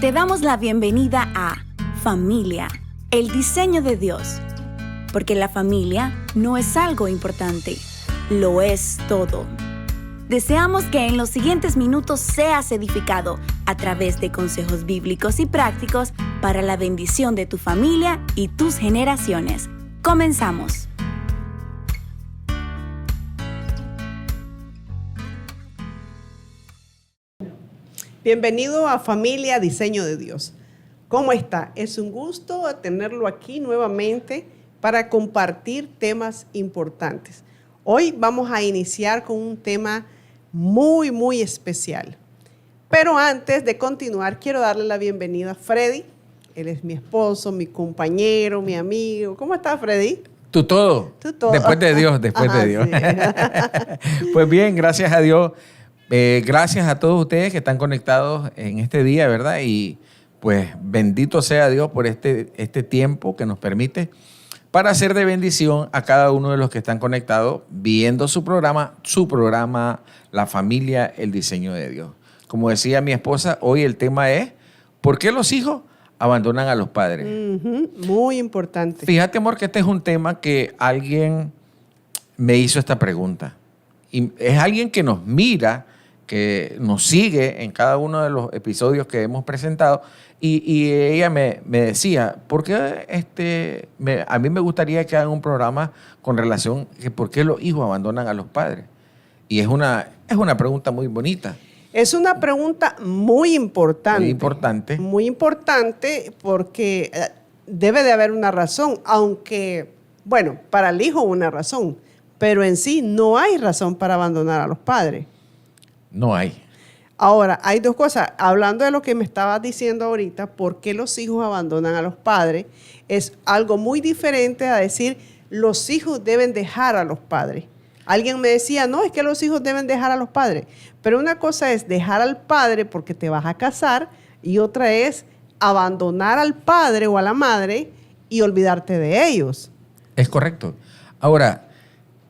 Te damos la bienvenida a Familia, el diseño de Dios. Porque la familia no es algo importante, lo es todo. Deseamos que en los siguientes minutos seas edificado a través de consejos bíblicos y prácticos para la bendición de tu familia y tus generaciones. Comenzamos. Bienvenido a Familia Diseño de Dios. ¿Cómo está? Es un gusto tenerlo aquí nuevamente para compartir temas importantes. Hoy vamos a iniciar con un tema muy especial. Pero antes de continuar, quiero darle la bienvenida a Freddy. Él es mi esposo, mi compañero, mi amigo. ¿Cómo estás, Freddy? Tú todo. Después de Dios, después de Dios. Sí. Pues bien, gracias a Dios. Gracias a todos ustedes que están conectados en este día, ¿verdad? Y pues bendito sea Dios por este tiempo que nos permite para hacer de bendición a cada uno de los que están conectados viendo su programa, La Familia, el Diseño de Dios. Como decía mi esposa, hoy el tema es ¿por qué los hijos abandonan a los padres? Muy importante. Fíjate, amor, que este es un tema que alguien me hizo esta pregunta. Y es alguien que nos mira, que nos sigue en cada uno de los episodios que hemos presentado, y ella me decía, ¿por qué a mí me gustaría que hagan un programa con relación a por qué los hijos abandonan a los padres? Y es una pregunta muy bonita. Es una pregunta muy importante. Muy importante. Muy importante porque debe de haber una razón, aunque, bueno, para el hijo una razón, pero en sí no hay razón para abandonar a los padres. No hay. Ahora, hay dos cosas. Hablando de lo que me estabas diciendo ahorita, ¿por qué los hijos abandonan a los padres? Es algo muy diferente a decir, los hijos deben dejar a los padres. Alguien me decía, no, es que los hijos deben dejar a los padres. Pero una cosa es dejar al padre porque te vas a casar y otra es abandonar al padre o a la madre y olvidarte de ellos. Es correcto. Ahora,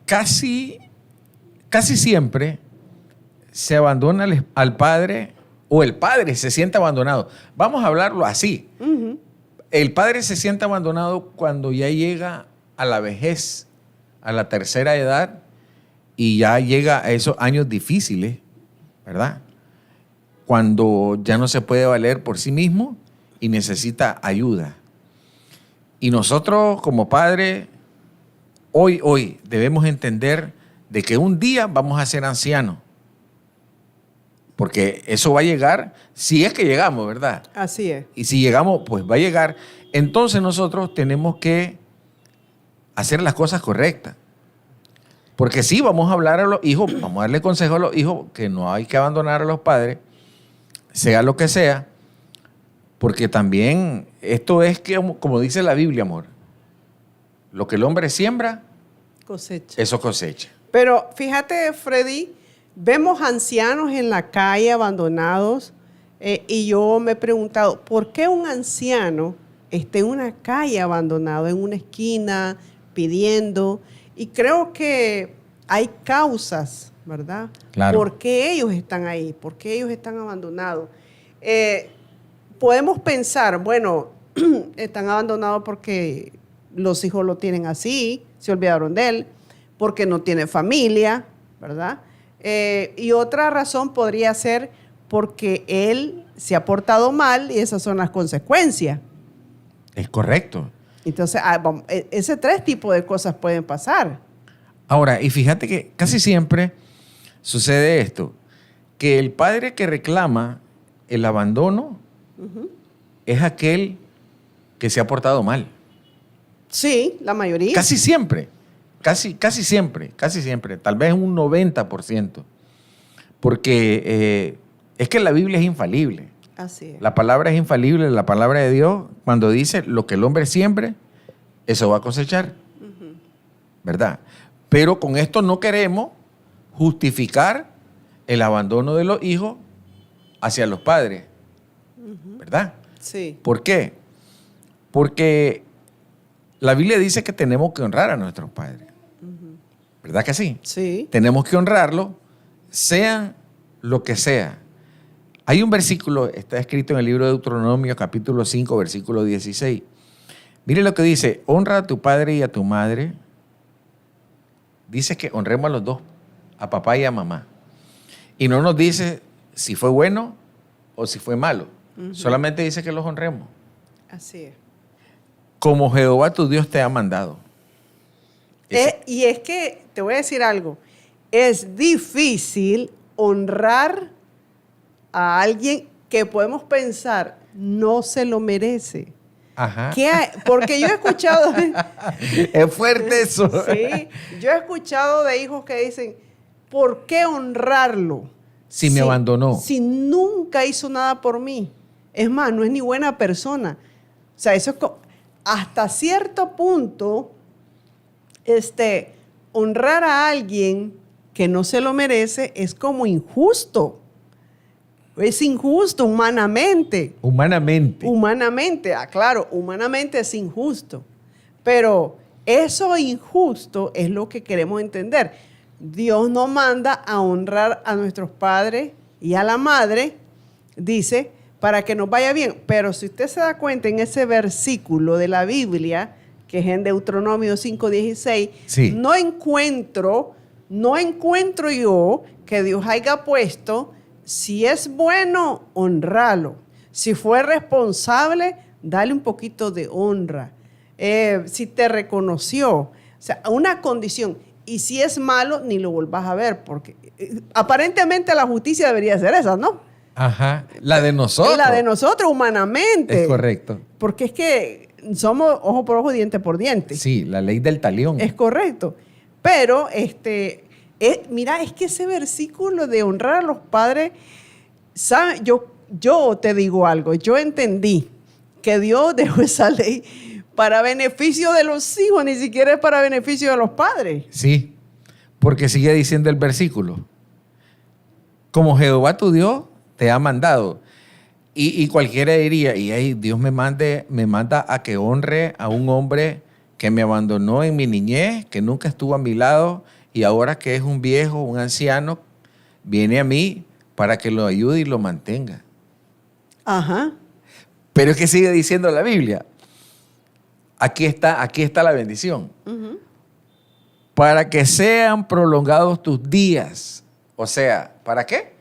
casi siempre se abandona al padre o el padre se siente abandonado. Vamos a hablarlo así. Uh-huh. El padre se siente abandonado cuando ya llega a la vejez, a la tercera edad, y ya llega a esos años difíciles, ¿verdad? Cuando ya no se puede valer por sí mismo y necesita ayuda. Y nosotros como padres, hoy debemos entender de que un día vamos a ser ancianos. Porque eso va a llegar, si es que llegamos, ¿verdad? Así es. Y si llegamos, pues va a llegar. Entonces nosotros tenemos que hacer las cosas correctas. Porque sí, vamos a hablar a los hijos, vamos a darle consejo a los hijos que no hay que abandonar a los padres, sea lo que sea, porque también esto es que, como dice la Biblia, amor, lo que el hombre siembra, cosecha. Eso cosecha. Pero fíjate, Freddy, vemos ancianos en la calle abandonados y yo me he preguntado, ¿por qué un anciano está en una calle abandonado, en una esquina, pidiendo? Y creo que hay causas, ¿verdad? Claro. ¿Por qué ellos están ahí? ¿Por qué ellos están abandonados? Podemos pensar, bueno, están abandonados porque los hijos lo tienen así, se olvidaron de él, porque no tiene familia, ¿verdad? Y otra razón podría ser porque él se ha portado mal y esas son las consecuencias. Es correcto. Entonces, ese tres tipos de cosas pueden pasar. Ahora, y fíjate que casi siempre sucede esto, que el padre que reclama el abandono uh-huh. es aquel que se ha portado mal. Sí, la mayoría. Casi siempre, casi siempre, tal vez un 90%. Porque es que la Biblia es infalible. Así es. La palabra es infalible, la palabra de Dios, cuando dice lo que el hombre siembre, eso va a cosechar. Uh-huh. ¿Verdad? Pero con esto no queremos justificar el abandono de los hijos hacia los padres. Uh-huh. ¿Verdad? Sí. ¿Por qué? Porque la Biblia dice que tenemos que honrar a nuestros padres. Uh-huh. ¿Verdad que sí? Sí. Tenemos que honrarlos, sean lo que sea. Hay un versículo, está escrito en el libro de Deuteronomio, capítulo 5, versículo 16. Mire lo que dice, honra a tu padre y a tu madre. Dice que honremos a los dos, a papá y a mamá. Y no nos dice si fue bueno o si fue malo. Solamente dice que los honremos. Así es. Como Jehová tu Dios te ha mandado. Y es que, te voy a decir algo, es difícil honrar a alguien que podemos pensar no se lo merece. Ajá. Porque yo he escuchado... Es fuerte eso. Sí, yo he escuchado de hijos que dicen, ¿por qué honrarlo? Si me abandonó. Si nunca hizo nada por mí. Es más, no es ni buena persona. O sea, eso es hasta cierto punto, honrar a alguien que no se lo merece es como injusto. Es injusto humanamente. Humanamente. Humanamente, claro, humanamente es injusto. Pero eso injusto es lo que queremos entender. Dios nos manda a honrar a nuestros padres y a la madre, dice, para que nos vaya bien. Pero si usted se da cuenta en ese versículo de la Biblia, que es en Deuteronomio 5:16, sí. no encuentro yo que Dios haya puesto, si es bueno, honralo. Si fue responsable, dale un poquito de honra. Si te reconoció, o sea, una condición. Y si es malo, ni lo volvás a ver, porque aparentemente la justicia debería ser esa, ¿no? Ajá, la de nosotros. La de nosotros, humanamente. Es correcto. Porque es que somos ojo por ojo, diente por diente. Sí, la ley del talión. Es correcto. Pero, mira, es que ese versículo de honrar a los padres, ¿sabe? Yo te digo algo, yo entendí que Dios dejó esa ley para beneficio de los hijos, ni siquiera es para beneficio de los padres. Sí, porque sigue diciendo el versículo, como Jehová tu Dios te ha mandado. Y cualquiera diría, y ahí Dios me manda a que honre a un hombre que me abandonó en mi niñez, que nunca estuvo a mi lado, y ahora que es un viejo, un anciano, viene a mí para que lo ayude y lo mantenga. Ajá. Pero es que sigue diciendo la Biblia, aquí está la bendición. Uh-huh. Para que sean prolongados tus días. O sea, ¿para qué?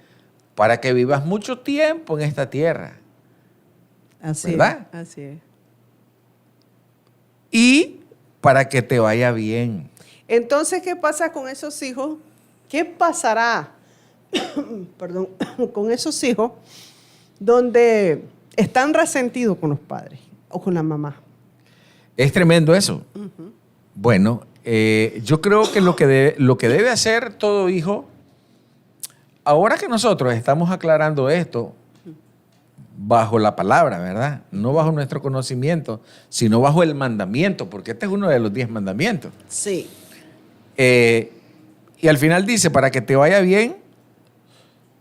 Para que vivas mucho tiempo en esta tierra. Así ¿verdad? es. Así es. Y para que te vaya bien. Entonces, ¿qué pasa con esos hijos? ¿Qué pasará perdón, con esos hijos donde están resentidos con los padres o con la mamá? Es tremendo eso. Uh-huh. Bueno, yo creo que lo que debe hacer todo hijo, ahora que nosotros estamos aclarando esto bajo la palabra, ¿verdad? No bajo nuestro conocimiento, sino bajo el mandamiento, porque este es uno de los 10 mandamientos. Sí. Y al final dice, para que te vaya bien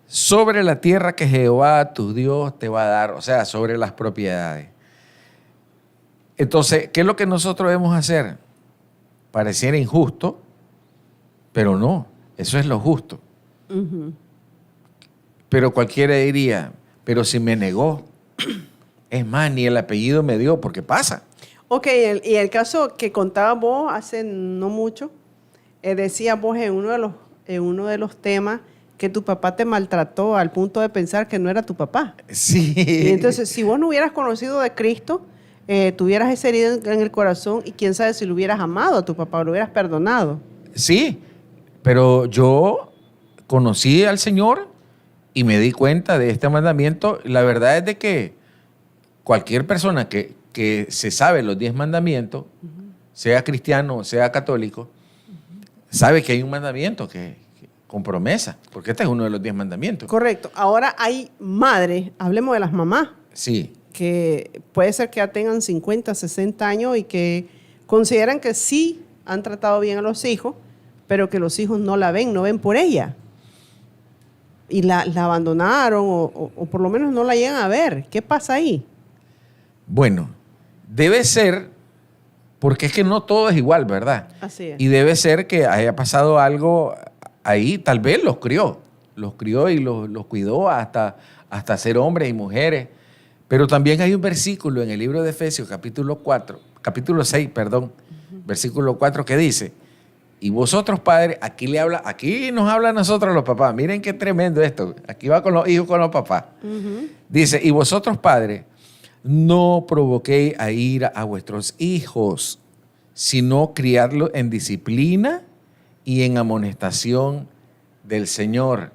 sobre la tierra que Jehová tu Dios te va a dar, o sea, sobre las propiedades. Entonces, ¿qué es lo que nosotros debemos hacer? Pareciera injusto, pero no, eso es lo justo. Uh-huh. Pero cualquiera diría, pero si me negó, es más, ni el apellido me dio, porque pasa. Ok, y el caso que contabas vos hace no mucho, decías vos en uno de los temas que tu papá te maltrató al punto de pensar que no era tu papá. Sí. Y entonces, si vos no hubieras conocido de Cristo, tuvieras esa herida en el corazón y quién sabe si lo hubieras amado a tu papá o lo hubieras perdonado. Sí, pero yo conocí al Señor y me di cuenta de este mandamiento. La verdad es de que cualquier persona que se sabe los 10 mandamientos, uh-huh, sea cristiano, sea católico, uh-huh, sabe que hay un mandamiento con promesa, porque este es uno de los 10 mandamientos. Correcto. Ahora hay madres, hablemos de las mamás. Sí. Que puede ser que ya tengan 50, 60 años y que consideran que sí han tratado bien a los hijos, pero que los hijos no ven por ella. Y la abandonaron o por lo menos no la llegan a ver. ¿Qué pasa ahí? Bueno, debe ser, porque es que no todo es igual, ¿verdad? Así es. Y debe ser que haya pasado algo ahí, tal vez los crió. los crió y los cuidó hasta ser hombres y mujeres. Pero también hay un versículo en el libro de Efesios, capítulo 6, versículo 4, que dice: y vosotros padres, aquí nos habla a nosotros los papás. Miren qué tremendo esto. Aquí va con los hijos, con los papás. Dice: y vosotros padres, no provoquéis a ira a vuestros hijos, sino criadlos en disciplina y en amonestación del Señor.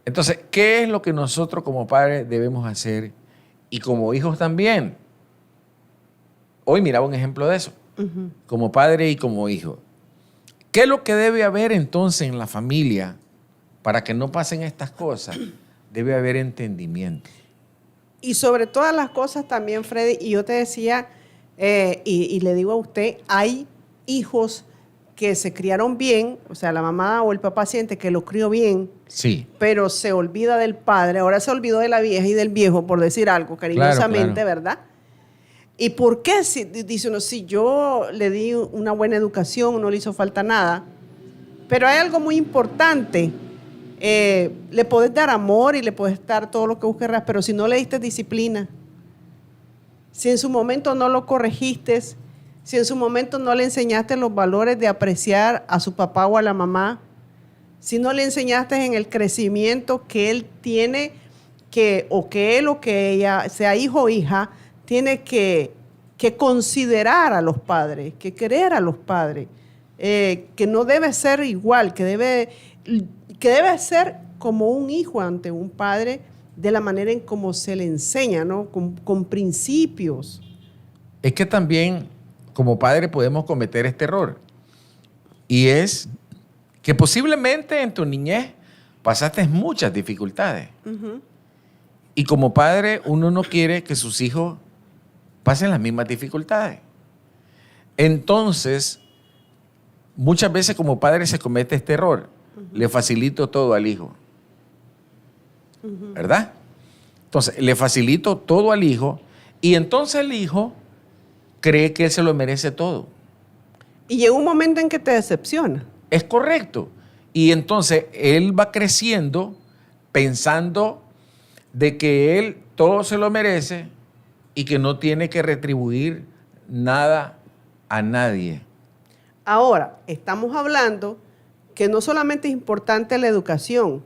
Entonces, ¿qué es lo que nosotros como padres debemos hacer? Y como hijos también. Hoy miraba un ejemplo de eso. Como padre y como hijo. ¿Qué es lo que debe haber entonces en la familia para que no pasen estas cosas? Debe haber entendimiento. Y sobre todas las cosas también, Freddy, y yo te decía, y le digo a usted, hay hijos que se criaron bien, o sea, la mamá o el papá siente que lo crió bien, sí, pero se olvida del padre, ahora se olvidó de la vieja y del viejo, por decir algo cariñosamente, claro. ¿Verdad? ¿Y por qué? Dice uno, si yo le di una buena educación, no le hizo falta nada, pero hay algo muy importante. Le podés dar amor y le podés dar todo lo que vos querrás, pero si no le diste disciplina, si en su momento no lo corregiste, si en su momento no le enseñaste los valores de apreciar a su papá o a la mamá, si no le enseñaste en el crecimiento que él tiene que él o que ella, sea hijo o hija, tiene que considerar a los padres, que querer a los padres, que no debe ser igual, que debe ser como un hijo ante un padre, de la manera en cómo se le enseña, ¿no? Con principios. Es que también como padre podemos cometer este error. Y es que posiblemente en tu niñez pasaste muchas dificultades. Y como padre uno no quiere que sus hijos pasen las mismas dificultades. Entonces, muchas veces como padre se comete este error. Le facilito todo al hijo. ¿Verdad? Entonces, le facilito todo al hijo y entonces el hijo cree que él se lo merece todo. Y llega un momento en que te decepciona. Es correcto. Y entonces él va creciendo pensando de que él todo se lo merece y que no tiene que retribuir nada a nadie. Ahora, estamos hablando que no solamente es importante la educación,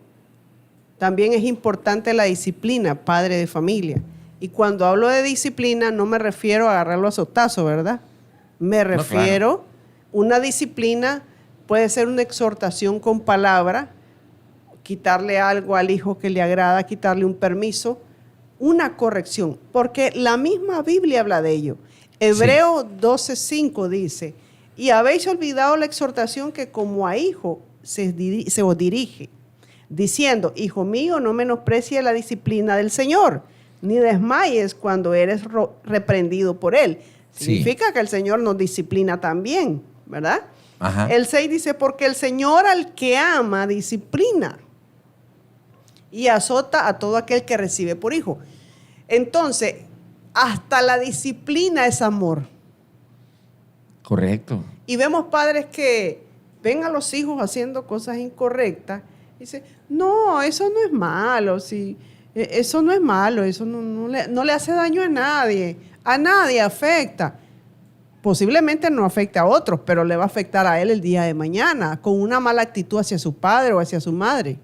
también es importante la disciplina, padre de familia. Y cuando hablo de disciplina no me refiero a agarrarlo a sotazo, ¿verdad? Me refiero, una disciplina puede ser una exhortación con palabra, quitarle algo al hijo que le agrada, quitarle un permiso, una corrección, porque la misma Biblia habla de ello. Hebreo 12:5 dice: y habéis olvidado la exhortación que como a hijo se os dirige, diciendo: hijo mío, no menosprecies la disciplina del Señor, ni desmayes cuando eres reprendido por Él. Significa que el Señor nos disciplina también, ¿verdad? Ajá. El 6 dice: porque el Señor al que ama disciplina y azota a todo aquel que recibe por hijo. Entonces, hasta la disciplina es amor. Correcto. Y vemos padres que ven a los hijos haciendo cosas incorrectas y dicen: no, eso no es malo, sí, eso no es malo, eso no le hace daño a nadie afecta. Posiblemente no afecta a otros, pero le va a afectar a él el día de mañana, con una mala actitud hacia su padre o hacia su madre.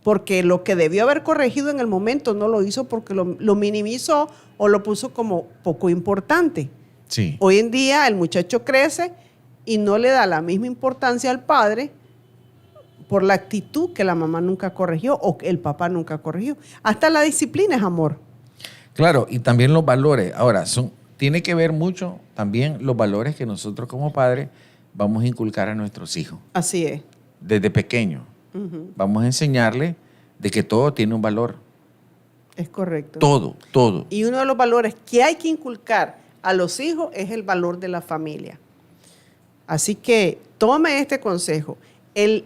Porque lo que debió haber corregido en el momento no lo hizo porque lo minimizó o lo puso como poco importante. Sí. Hoy en día el muchacho crece y no le da la misma importancia al padre por la actitud que la mamá nunca corrigió o que el papá nunca corrigió. Hasta la disciplina es amor. Claro, y también los valores. Ahora, tiene que ver mucho también los valores que nosotros como padres vamos a inculcar a nuestros hijos. Así es. Desde pequeños. Vamos a enseñarles de que todo tiene un valor. Es correcto. Todo. Y uno de los valores que hay que inculcar a los hijos es el valor de la familia. Así que tome este consejo.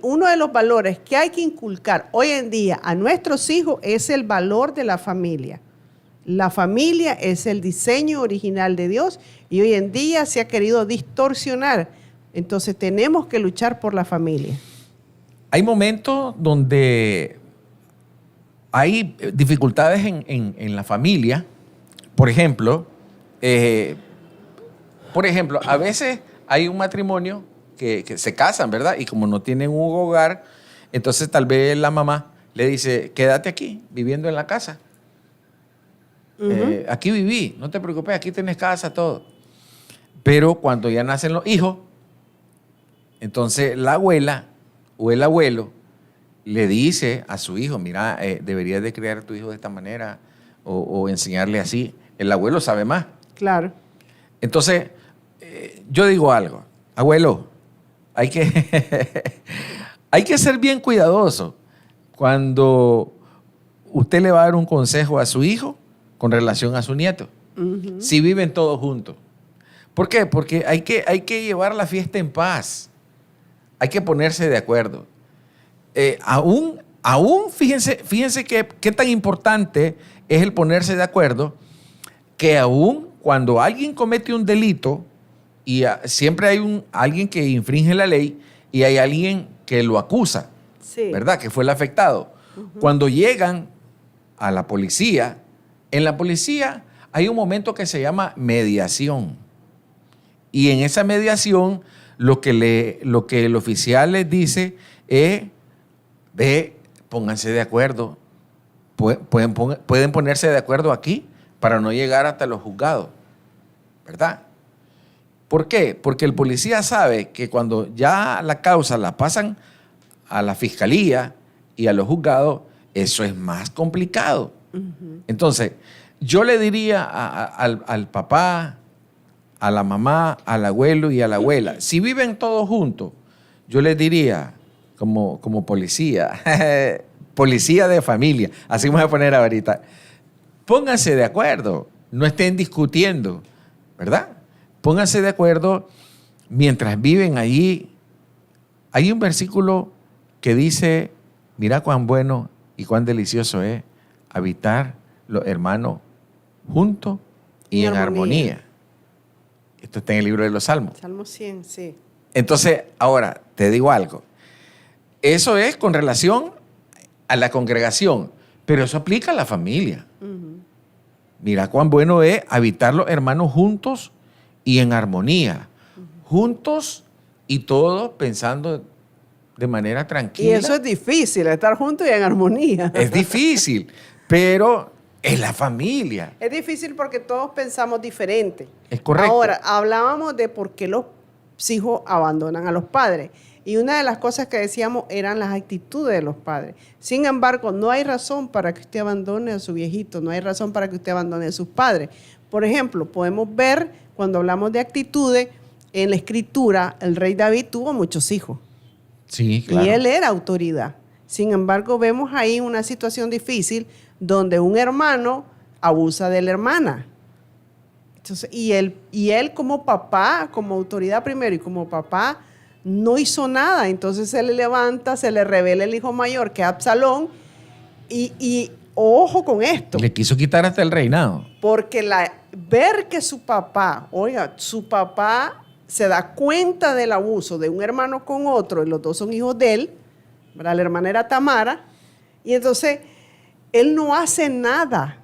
Uno de los valores que hay que inculcar hoy en día a nuestros hijos es el valor de la familia. La familia es el diseño original de Dios y hoy en día se ha querido distorsionar. Entonces tenemos que luchar por la familia. Hay momentos donde hay dificultades en la familia. Por ejemplo, a veces hay un matrimonio que se casan, ¿verdad? Y como no tienen un hogar, entonces tal vez la mamá le dice, quédate aquí, viviendo en la casa. Aquí viví, no te preocupes, aquí tienes casa, todo. Pero cuando ya nacen los hijos, entonces la abuela o el abuelo le dice a su hijo, mira, deberías de criar a tu hijo de esta manera o enseñarle así. El abuelo sabe más. Claro. Entonces, yo digo algo, abuelo, hay que, hay que ser bien cuidadoso cuando usted le va a dar un consejo a su hijo con relación a su nieto, si viven todos juntos. ¿Por qué? Porque hay que llevar la fiesta en paz, hay que ponerse de acuerdo. Aún fíjense qué tan importante es el ponerse de acuerdo, que aún cuando alguien comete un delito y siempre hay alguien que infringe la ley y hay alguien que lo acusa, Sí. ¿verdad? Que fue el afectado. Cuando llegan a la policía, en la policía hay un momento que se llama mediación. Y en esa mediación lo que el oficial les dice es, pónganse de acuerdo. Pueden ponerse de acuerdo aquí para no llegar hasta los juzgados, ¿verdad? ¿Por qué? Porque el policía sabe que cuando ya la causa la pasan a la fiscalía y a los juzgados, eso es más complicado. Entonces, yo le diría al papá, a la mamá, al abuelo y a la abuela, si viven todos juntos, yo les diría, como policía, policía de familia, así vamos a poner ahorita, pónganse de acuerdo, no estén discutiendo, ¿verdad? Pónganse de acuerdo mientras viven allí. Hay un versículo que dice, mira cuán bueno y cuán delicioso es habitar los hermanos juntos y en armonía. Esto está en el libro de los Salmos. Salmo 100, sí. Entonces, ahora, te digo algo. Eso es con relación a la congregación, pero eso aplica a la familia. Mira cuán bueno es habitar los hermanos juntos y en armonía. Juntos y todos pensando de manera tranquila. Y eso es difícil, estar juntos y en armonía. Es difícil, pero es la familia. Es difícil porque todos pensamos diferente. Es correcto. Ahora, hablábamos de por qué los hijos abandonan a los padres. Y una de las cosas que decíamos eran las actitudes de los padres. Sin embargo, no hay razón para que usted abandone a su viejito, no hay razón para que usted abandone a sus padres. Por ejemplo, podemos ver, cuando hablamos de actitudes, en la Escritura, el rey David tuvo muchos hijos. Sí, claro. Y él era autoridad. Sin embargo, vemos ahí una situación difícil donde un hermano abusa de la hermana. Entonces, y él como papá, como autoridad primero y como papá, no hizo nada. Entonces se le levanta, se le revela el hijo mayor, que es Absalón, y ojo con esto. Le quiso quitar hasta el reinado. Porque Ver que su papá se da cuenta del abuso de un hermano con otro, y los dos son hijos de él, ¿verdad? La hermana era Tamara, y entonces él no hace nada.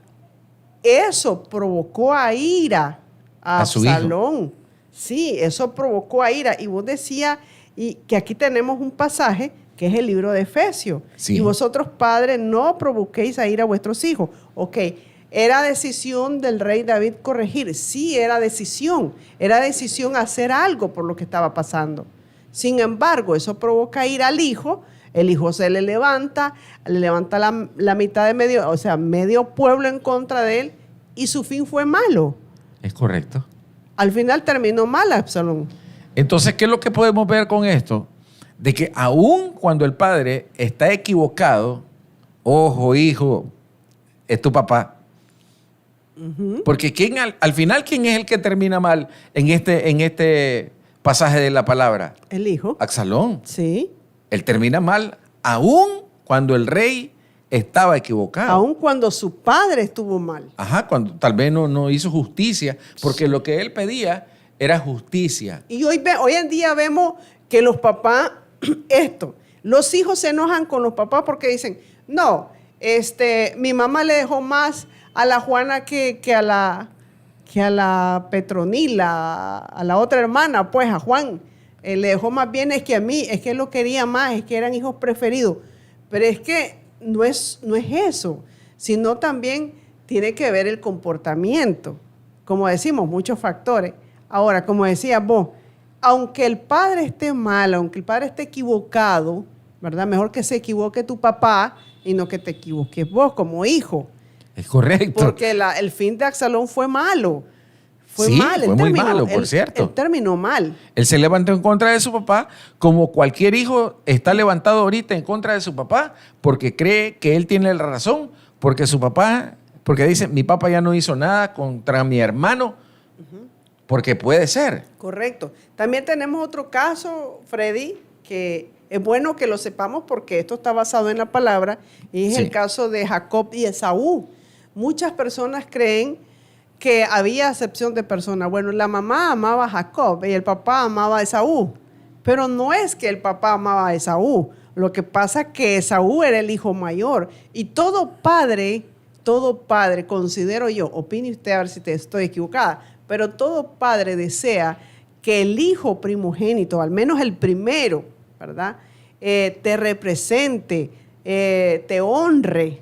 Eso provocó a ira a Absalón. Sí, eso provocó a ira. Y vos decías, y que aquí tenemos un pasaje que es el libro de Efesios. Sí. Y vosotros, padres, no provoquéis a ira a vuestros hijos. Ok, ¿era decisión del rey David corregir? Sí, era decisión. Era decisión hacer algo por lo que estaba pasando. Sin embargo, eso provoca ira al hijo. El hijo se le levanta la mitad de medio pueblo en contra de él, y su fin fue malo. Es correcto. Al final terminó mal Absalón. Entonces, ¿qué es lo que podemos ver con esto? De que aun cuando el padre está equivocado, ojo, hijo, es tu papá. Porque al final, ¿quién es el que termina mal en este pasaje de la palabra? El hijo. Absalón. Sí. Él termina mal aun cuando el rey estaba equivocado. Aun cuando su padre estuvo mal. Ajá, cuando tal vez no hizo justicia, porque lo que él pedía era justicia. Y hoy en día vemos que los papás, los hijos se enojan con los papás porque dicen, no, Mi mamá le dejó más a la Juana que a la Petronila, a la otra hermana, pues a Juan. Le dejó más bien es que a mí, es que él lo quería más, es que eran hijos preferidos. Pero es que no es eso, sino también tiene que ver el comportamiento. Como decimos, muchos factores. Ahora, como decías vos, aunque el padre esté mal, aunque el padre esté equivocado, ¿verdad? Mejor que se equivoque tu papá y no que te equivoques vos como hijo. Es correcto. Porque el fin de Absalón fue malo. Fue muy malo, por cierto. Él terminó mal. Él se levantó en contra de su papá, como cualquier hijo está levantado ahorita en contra de su papá, porque cree que él tiene la razón, porque dice, mi papá ya no hizo nada contra mi hermano, porque puede ser. Correcto. También tenemos otro caso, Freddy, que es bueno que lo sepamos porque esto está basado en la palabra, y es el caso de Jacob y Esaú. Muchas personas creen que había acepción de personas. Bueno, la mamá amaba a Jacob y el papá amaba a Esaú, pero no es que el papá amaba a Esaú. Lo que pasa es que Esaú era el hijo mayor y todo padre, considero yo, opine usted a ver si estoy equivocada, pero todo padre desea que el hijo primogénito, al menos el primero, ¿verdad? Te represente, te honre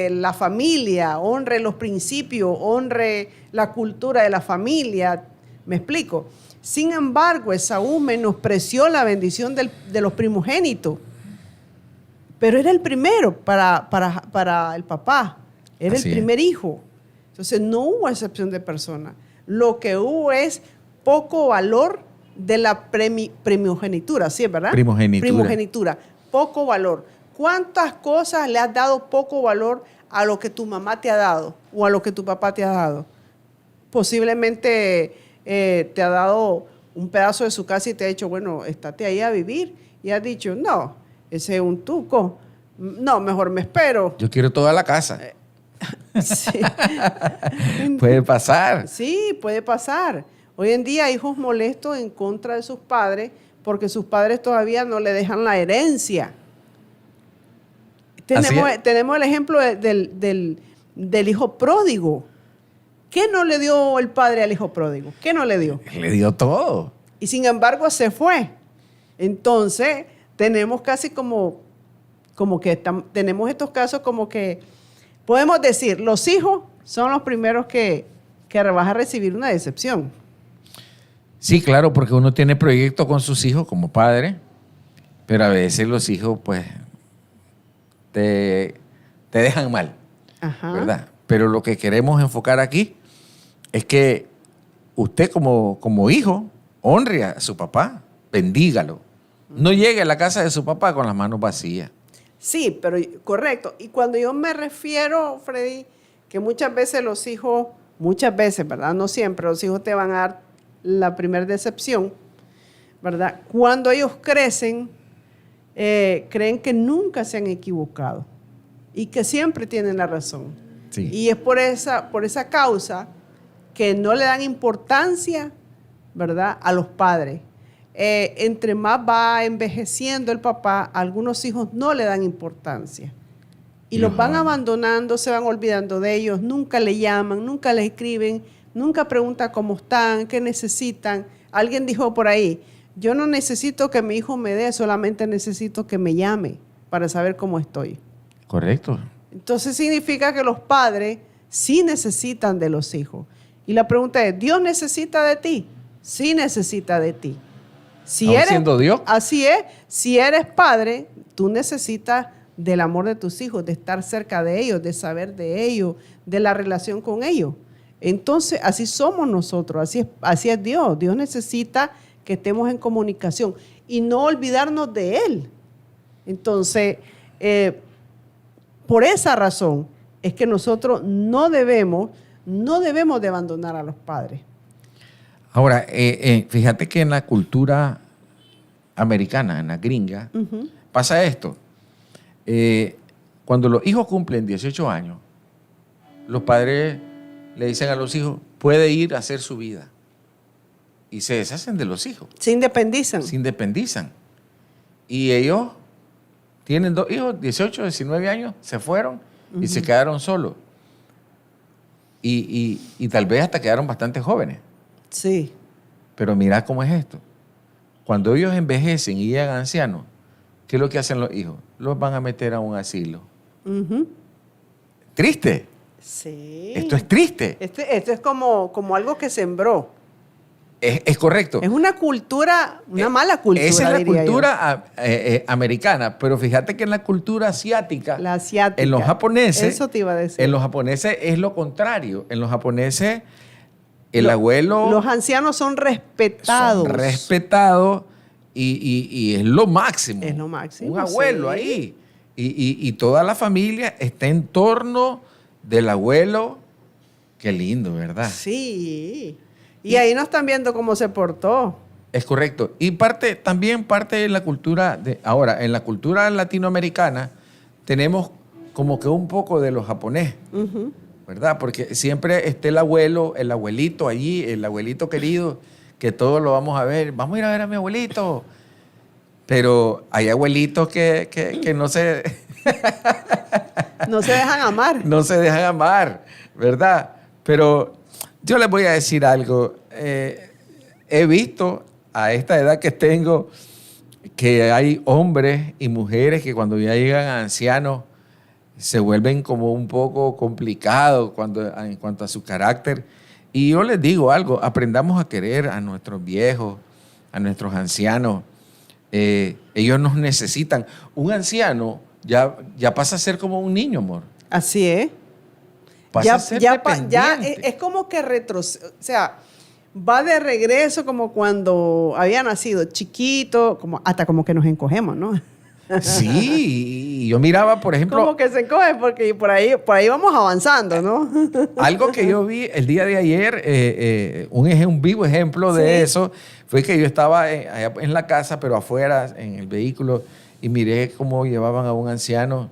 la familia, honre los principios, honre la cultura de la familia. ¿Me explico? Sin embargo, Esaú menospreció la bendición de los primogénitos. Pero era el primero para el papá. Era el primer hijo. Entonces no hubo excepción de persona. Lo que hubo es poco valor de la primogenitura, ¿sí es verdad? Primogenitura. Poco valor. ¿Cuántas cosas le has dado poco valor a lo que tu mamá te ha dado o a lo que tu papá te ha dado? Posiblemente te ha dado un pedazo de su casa y te ha dicho, bueno, estate ahí a vivir. Y has dicho, no, ese es un tuco. No, mejor me espero. Yo quiero toda la casa. Sí. Puede pasar. Sí, puede pasar. Hoy en día hay hijos molestos en contra de sus padres porque sus padres todavía no le dejan la herencia. Tenemos el ejemplo del hijo pródigo. ¿Qué no le dio el padre al hijo pródigo? ¿Qué no le dio? Le dio todo. Y sin embargo se fue. Entonces tenemos casi como que tenemos estos casos como que podemos decir, los hijos son los primeros que vas a recibir una decepción. Sí, claro, porque uno tiene proyectos con sus hijos como padre, pero a veces los hijos pues te dejan mal, ¿verdad? Pero lo que queremos enfocar aquí es que usted como hijo honre a su papá, bendígalo. No llegue a la casa de su papá con las manos vacías. Sí, pero correcto. Y cuando yo me refiero, Freddy, que muchas veces los hijos, ¿verdad? No siempre, los hijos te van a dar la primera decepción, ¿verdad? Cuando ellos crecen, creen que nunca se han equivocado y que siempre tienen la razón. Sí. Y es por esa causa que no le dan importancia, ¿verdad?, a los padres. Entre más va envejeciendo el papá, algunos hijos no le dan importancia. Y los van abandonando, se van olvidando de ellos, nunca le llaman, nunca les escriben, nunca preguntan cómo están, qué necesitan. Alguien dijo por ahí, yo no necesito que mi hijo me dé, solamente necesito que me llame para saber cómo estoy. Correcto. Entonces significa que los padres sí necesitan de los hijos. Y la pregunta es, ¿Dios necesita de ti? Sí necesita de ti. Siendo Dios. Así es. Si eres padre, tú necesitas del amor de tus hijos, de estar cerca de ellos, de saber de ellos, de la relación con ellos. Entonces, así somos nosotros, así es Dios. Dios necesita que estemos en comunicación y no olvidarnos de Él. Entonces, por esa razón es que nosotros no debemos de abandonar a los padres. Ahora, fíjate que en la cultura americana, en la gringa, pasa esto. Cuando los hijos cumplen 18 años, los padres le dicen a los hijos, puede ir a hacer su vida. Y se deshacen de los hijos. Se independizan. Se independizan. Y ellos tienen 2 hijos, 18, 19 años, se fueron y se quedaron solos. Y tal vez hasta quedaron bastante jóvenes. Sí. Pero mira cómo es esto. Cuando ellos envejecen y llegan ancianos, ¿qué es lo que hacen los hijos? Los van a meter a un asilo. Ujú. Triste. Sí. Esto es triste. Esto es como algo que sembró. Es correcto. Es una cultura, una mala cultura. Esa es la diría yo. cultura americana, pero fíjate que en la cultura asiática, La asiática. en los japoneses, Eso te iba a decir. en los japoneses es lo contrario. En los japoneses, el abuelo Los ancianos son respetados. son respetados y es lo máximo. Es lo máximo, Un abuelo sí. ahí. Y toda la familia está en torno del abuelo. Qué lindo, ¿verdad? Sí. Y ahí nos están viendo cómo se portó. Es correcto. Y también parte de la cultura, ahora, en la cultura latinoamericana, tenemos como que un poco de lo japonés, Ujú. ¿verdad? Porque siempre está el abuelo, el abuelito allí, el abuelito querido, que todos lo vamos a ver. Vamos a ir a ver a mi abuelito. Pero hay abuelitos que no se, No se dejan amar. no se dejan amar, ¿verdad? Pero yo les voy a decir algo. He visto a esta edad que tengo que hay hombres y mujeres que cuando ya llegan a ancianos se vuelven como un poco complicados en cuanto a su carácter. Y yo les digo algo, aprendamos a querer a nuestros viejos, a nuestros ancianos. Ellos nos necesitan. Un anciano ya pasa a ser como un niño, amor. Así es. Pasa a ser ya dependiente. es como que retrocede, o sea, va de regreso como cuando había nacido chiquito, hasta como que nos encogemos, ¿no? Sí, y yo miraba, por ejemplo, Como que se encoge porque por ahí vamos avanzando, ¿no? algo que yo vi el día de ayer, un vivo ejemplo de Sí. eso, fue que yo estaba allá en la casa, pero afuera, en el vehículo, y miré cómo llevaban a un anciano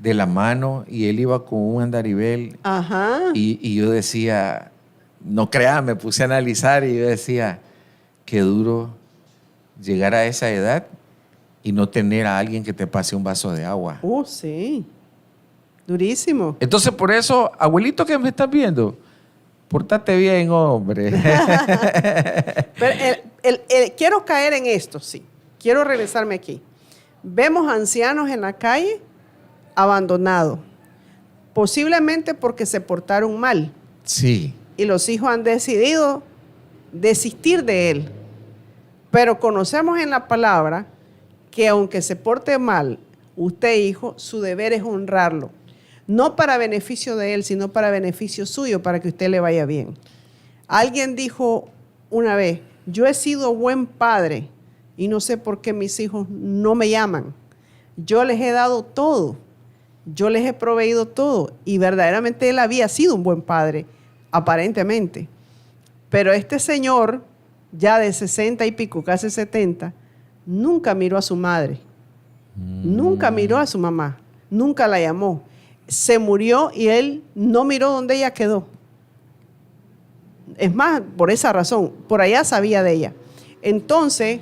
de la mano y él iba con un andarivel. Ajá. Y yo decía, no creas, me puse a analizar y yo decía, qué duro llegar a esa edad y no tener a alguien que te pase un vaso de agua. Sí. Durísimo. Entonces, por eso, abuelito que me estás viendo, pórtate bien, hombre. Pero quiero caer en esto, sí. Quiero regresarme aquí. Vemos ancianos en la calle abandonados, posiblemente porque se portaron mal Sí, y los hijos han decidido desistir de él. Pero conocemos en la palabra que aunque se porte mal, usted, hijo, su deber es honrarlo. No para beneficio de él, sino para beneficio suyo, para que usted le vaya bien. Alguien dijo una vez, yo he sido buen padre y no sé por qué mis hijos no me llaman. Yo les he dado todo. Yo les he proveído todo. Y verdaderamente él había sido un buen padre, aparentemente. Pero este señor, ya de 60 y pico, casi 70, nunca miró a su madre. Nunca miró a su mamá. Nunca la llamó. Se murió y él no miró dónde ella quedó. Es más, por esa razón, por allá sabía de ella. Entonces,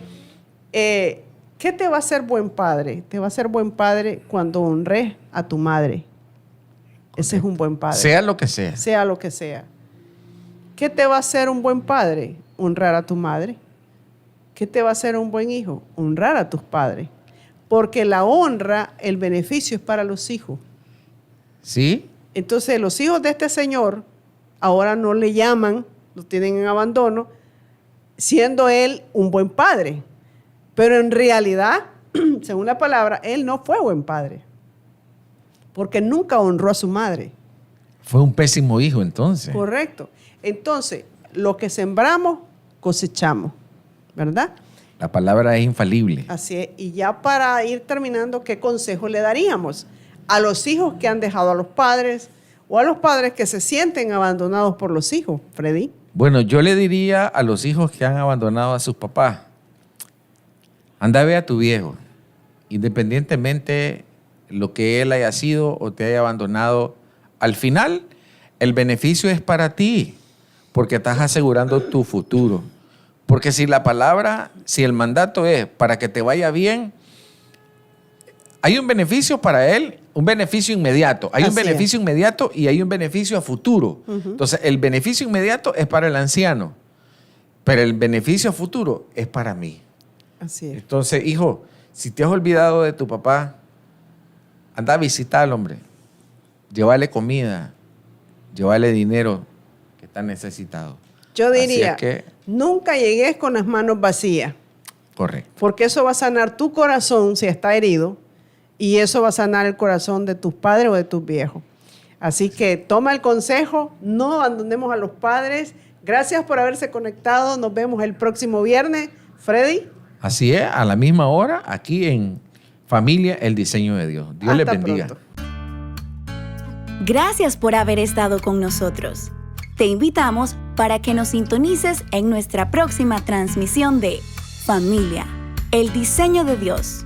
¿qué te va a hacer buen padre? Te va a hacer buen padre cuando honres a tu madre. Ese es un buen padre. sea lo que sea. Sea lo que sea. ¿Qué te va a hacer un buen padre? Honrar a tu madre. ¿Qué te va a hacer un buen hijo? Honrar a tus padres. Porque la honra, el beneficio es para los hijos. ¿Sí? Entonces, los hijos de este señor ahora no le llaman, lo tienen en abandono, siendo él un buen padre. Pero en realidad, según la palabra, él no fue buen padre. Porque nunca honró a su madre. Fue un pésimo hijo entonces. Correcto. Entonces, lo que sembramos, cosechamos. ¿Verdad? La palabra es infalible. Así es. Y ya para ir terminando, ¿qué consejo le daríamos a los hijos que han dejado a los padres o a los padres que se sienten abandonados por los hijos, Freddy? Bueno, yo le diría a los hijos que han abandonado a sus papás, anda a ver a tu viejo, independientemente lo que él haya sido o te haya abandonado, al final el beneficio es para ti, porque estás asegurando tu futuro. Porque si la palabra, si el mandato es para que te vaya bien, hay un beneficio para él, un beneficio inmediato. Hay un Así beneficio inmediato y hay un beneficio a futuro. Entonces, el beneficio inmediato es para el anciano, pero el beneficio a futuro es para mí. Así es. Entonces, hijo, si te has olvidado de tu papá, anda a visitar al hombre. Llévale comida, llévale dinero que está necesitado. Yo Así diría, es que, nunca llegues con las manos vacías, correcto. porque eso va a sanar tu corazón si está herido y eso va a sanar el corazón de tus padres o de tus viejos. Así que toma el consejo, no abandonemos a los padres. Gracias por haberse conectado. Nos vemos el próximo viernes. Freddy. Así es, a la misma hora, aquí en Familia, el diseño de Dios. Dios les Hasta bendiga. pronto. Gracias por haber estado con nosotros. Te invitamos para que nos sintonices en nuestra próxima transmisión de Familia, el diseño de Dios.